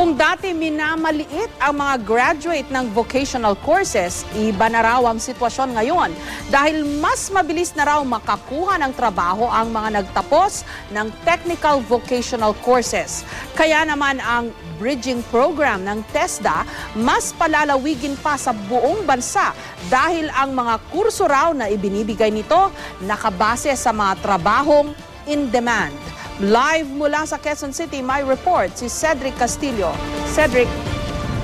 Kung dati minamaliit ang mga graduate ng vocational courses, iba na raw ang sitwasyon ngayon dahil mas mabilis na raw makakuha ng trabaho ang mga nagtapos ng technical vocational courses. Kaya naman ang bridging program ng TESDA mas palalawigin pa sa buong bansa dahil ang mga kurso raw na ibinibigay nito nakabase sa mga trabahong in demand. Live mula sa Quezon City, may report si Cedric Castillo. Cedric.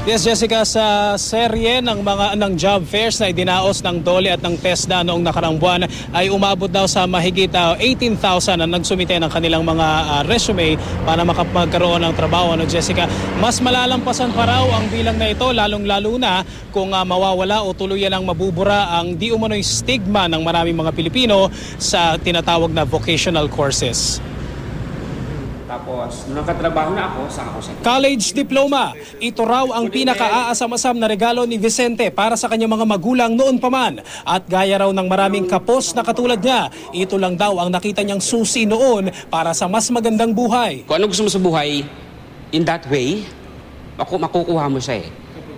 Yes, Jessica, sa serye ng job fairs na idinaos ng DOLE at ng TESDA noong nakarang buwan ay umabot daw sa mahigit 18,000 na nagsumite ng kanilang mga resume para makapagkaroon ng trabaho. Jessica, mas malalampasan pa raw ang bilang na ito, lalong-lalo na kung mawawala o tuluyan ang mabubura ang di umano'y stigma ng maraming mga Pilipino sa tinatawag na vocational courses. Tapos, nung nakatrabaho na ako, saan ako sa college diploma. Ito raw ang pinaka-aasam-asam na regalo ni Vicente para sa kanyang mga magulang noon pa man. At gaya raw ng maraming kapos na katulad niya, ito lang daw ang nakita niyang susi noon para sa mas magandang buhay. Kung ano gusto mo sa buhay, in that way, makukuha mo siya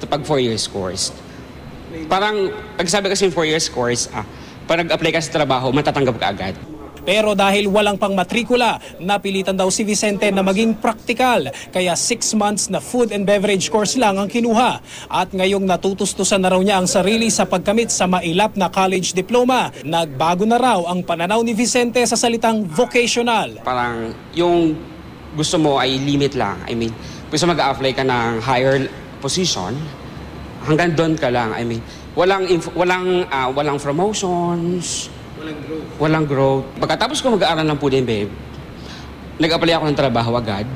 pag 4 years course. Parang, pagsabi kasi yung 4 years course, pag nag-apply ka sa trabaho, matatanggap ka agad. Pero dahil walang pang matrikula, napilitan daw si Vicente na maging praktikal. Kaya 6 months na food and beverage course lang ang kinuha. At ngayong natutustusan na raw niya ang sarili sa pagkamit sa mailap na college diploma. Nagbago na raw ang pananaw ni Vicente sa salitang vocational. Parang yung gusto mo ay limit lang. I mean, gusto mag-a-apply ka ng higher position, hanggang doon ka lang. I mean, walang promotions, walang growth. Pagkatapos ko mag-aaral ng food and bev, nag-apply ako ng trabaho agad.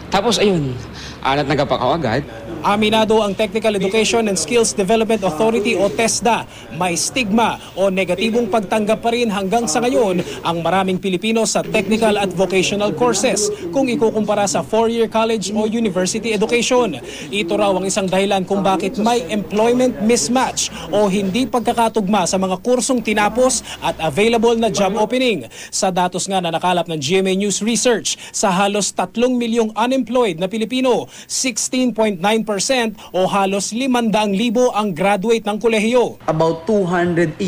Tapos ayun, nagkapak ako agad. Aminado ang Technical Education and Skills Development Authority o TESDA. May stigma o negatibong pagtanggap pa rin hanggang sa ngayon ang maraming Pilipino sa technical at vocational courses kung ikukumpara sa 4-year college o university education. Ito raw ang isang dahilan kung bakit may employment mismatch o hindi pagkakatugma sa mga kursong tinapos at available na job opening. Sa datos nga na nakalap ng GMA News Research, sa halos 3 milyong unemployed na Pilipino, 16.9% o halos 500,000 ang graduate ng kolehiyo. About 218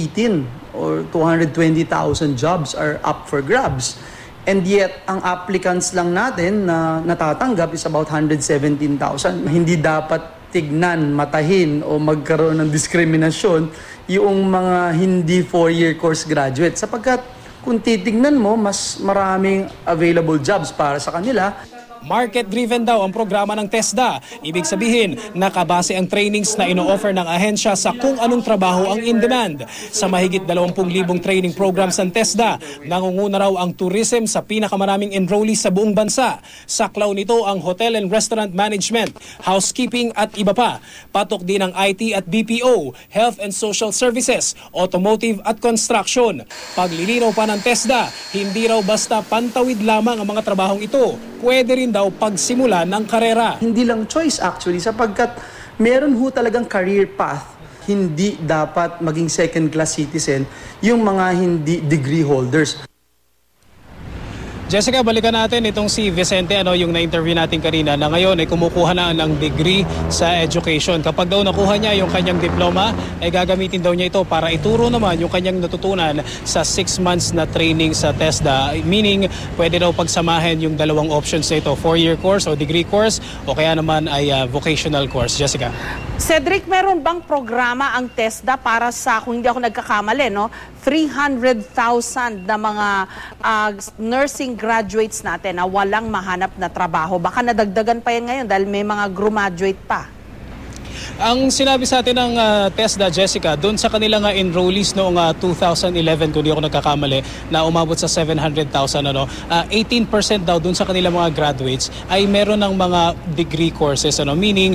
or 220,000 jobs are up for grabs. And yet, ang applicants lang natin na natatanggap is about 117,000. Hindi dapat tignan, matahin o magkaroon ng diskriminasyon yung mga hindi 4-year course graduate. Sapagkat kung titignan mo, mas maraming available jobs para sa kanila. Market-driven daw ang programa ng TESDA. Ibig sabihin, nakabase ang trainings na ino-offer ng ahensya sa kung anong trabaho ang in-demand. Sa mahigit 20,000 training programs ng TESDA, nangunguna raw ang tourism sa pinakamaraming enrollees sa buong bansa. Saklaw nito ang hotel and restaurant management, housekeeping at iba pa. Patok din ang IT at BPO, health and social services, automotive at construction. Paglilinaw pa ng TESDA, hindi raw basta pantawid lamang ang mga trabahong ito. Pwede rin daw pagsimula ng karera. Hindi lang choice actually sapagkat meron ho talagang career path. Hindi dapat maging second-class citizen yung mga hindi degree holders. Jessica, balikan natin itong si Vicente, yung na-interview natin kanina na ngayon ay kumukuha na ng degree sa education. Kapag daw nakuha niya yung kanyang diploma, ay gagamitin daw niya ito para ituro naman yung kanyang natutunan sa 6 months na training sa TESDA. Meaning, pwede daw pagsamahin yung dalawang options na ito, 4-year course o degree course o kaya naman ay vocational course. Jessica. Cedric, meron bang programa ang TESDA para sa, kung hindi ako nagkakamali, 300,000 na mga nursing graduates natin na walang mahanap na trabaho? Baka nadagdagan pa yan ngayon dahil may mga graduate pa. Ang sinabi sa atin ng TESDA, Jessica, doon sa kanila nga enrollees noong 2011, kung di ako nagkakamali, na umabot sa 700,000, 18% daw doon sa kanila mga graduates ay meron ng mga degree courses. Meaning,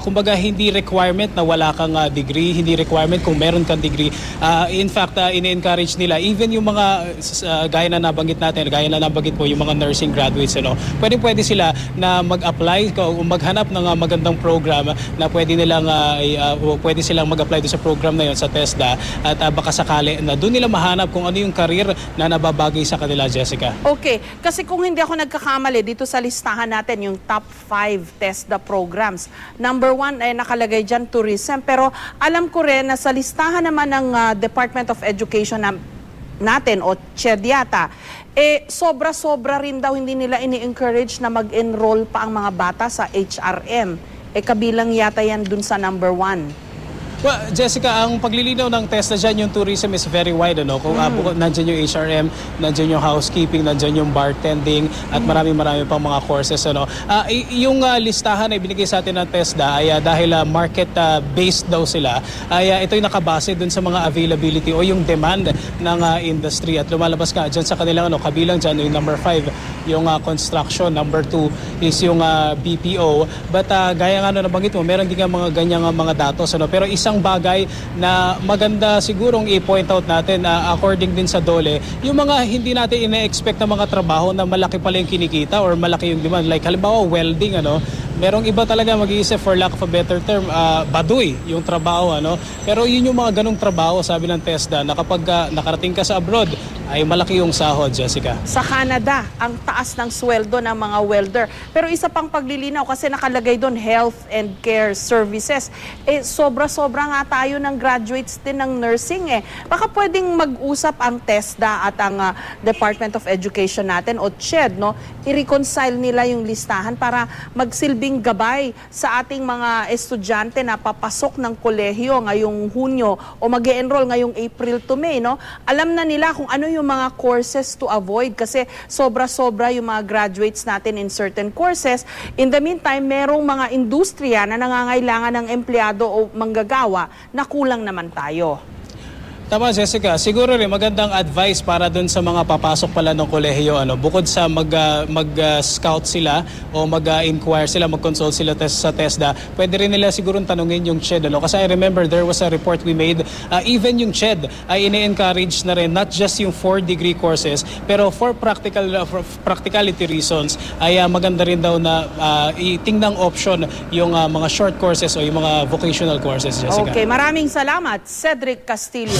kumbaga, hindi requirement na wala kang degree, hindi requirement kung meron kang degree. In fact, in-encourage nila, even yung mga, gaya na nabanggit po, yung mga nursing graduates, pwede sila na mag-apply o maghanap ng magandang program na pwede nilang pwede silang mag-apply doon sa program na yon sa TESDA at baka sakali na doon nila mahanap kung ano yung career na nababagay sa kanila, Jessica. Okay, kasi kung hindi ako nagkakamali dito sa listahan natin yung top 5 TESDA programs. Number 1 ay nakalagay dyan tourism, pero alam ko rin na sa listahan naman ng Department of Education natin o CHED yata, sobra-sobra rin daw hindi nila ini-encourage na mag-enroll pa ang mga bata sa HRM. Kabilang yata yan dun sa number 1. Well, Jessica, ang paglilinaw ng TESDA dyan, yung tourism is very wide. Kung nandyan yung HRM, nandyan yung housekeeping, nandyan yung bartending, at marami pang mga courses. Yung listahan na ibinigay sa atin ng TESDA ay dahil market-based daw sila, ay ito'y nakabase dun sa mga availability o yung demand ng industry. At lumalabas ka dyan sa kanilang kabilang dyan, yung number 5, yung construction. Number 2 is yung BPO. But gaya nga nabanggit mo, meron din nga mga ganyang mga datos. Pero isang bagay na maganda sigurong i-point out natin according din sa DOLE, yung mga hindi natin ina-expect na mga trabaho na malaki pala yung kinikita or malaki yung demand. Like halimbawa welding, merong iba talaga mag-iisip, for lack of a better term, baduy yung trabaho. Pero yun yung mga ganong trabaho, sabi ng TESDA, na kapag nakarating ka sa abroad, ay malaki yung sahod, Jessica. Sa Canada, ang taas ng sweldo ng mga welder. Pero isa pang paglilinaw kasi nakalagay doon health and care services. Sobra-sobra nga tayo ng graduates din ng nursing. Baka pwedeng mag-usap ang TESDA at ang Department of Education natin o CHED, i-reconcile nila yung listahan para magsilbing gabay sa ating mga estudyante na papasok ng kolehiyo ngayong Hunyo o mag-e-enroll ngayong April to May. Alam na nila kung ano yung mga courses to avoid kasi sobra-sobra yung mga graduates natin in certain courses. In the meantime, merong mga industriya na nangangailangan ng empleyado o manggagawa na kulang naman tayo. Tama, Jessica. Siguro rin magandang advice para dun sa mga papasok pala ng kolehiyo. Bukod sa mag-scout sila o mag-inquire sila, mag-consult sila sa TESDA, pwede rin nila siguro tanungin yung CHED. Kasi I remember there was a report we made, even yung CHED ay ini-encourage na rin, not just yung 4-degree courses, pero for practicality reasons, ay maganda rin daw na itingnang option yung mga short courses o yung mga vocational courses, Jessica. Okay, maraming salamat, Cedric Castillo.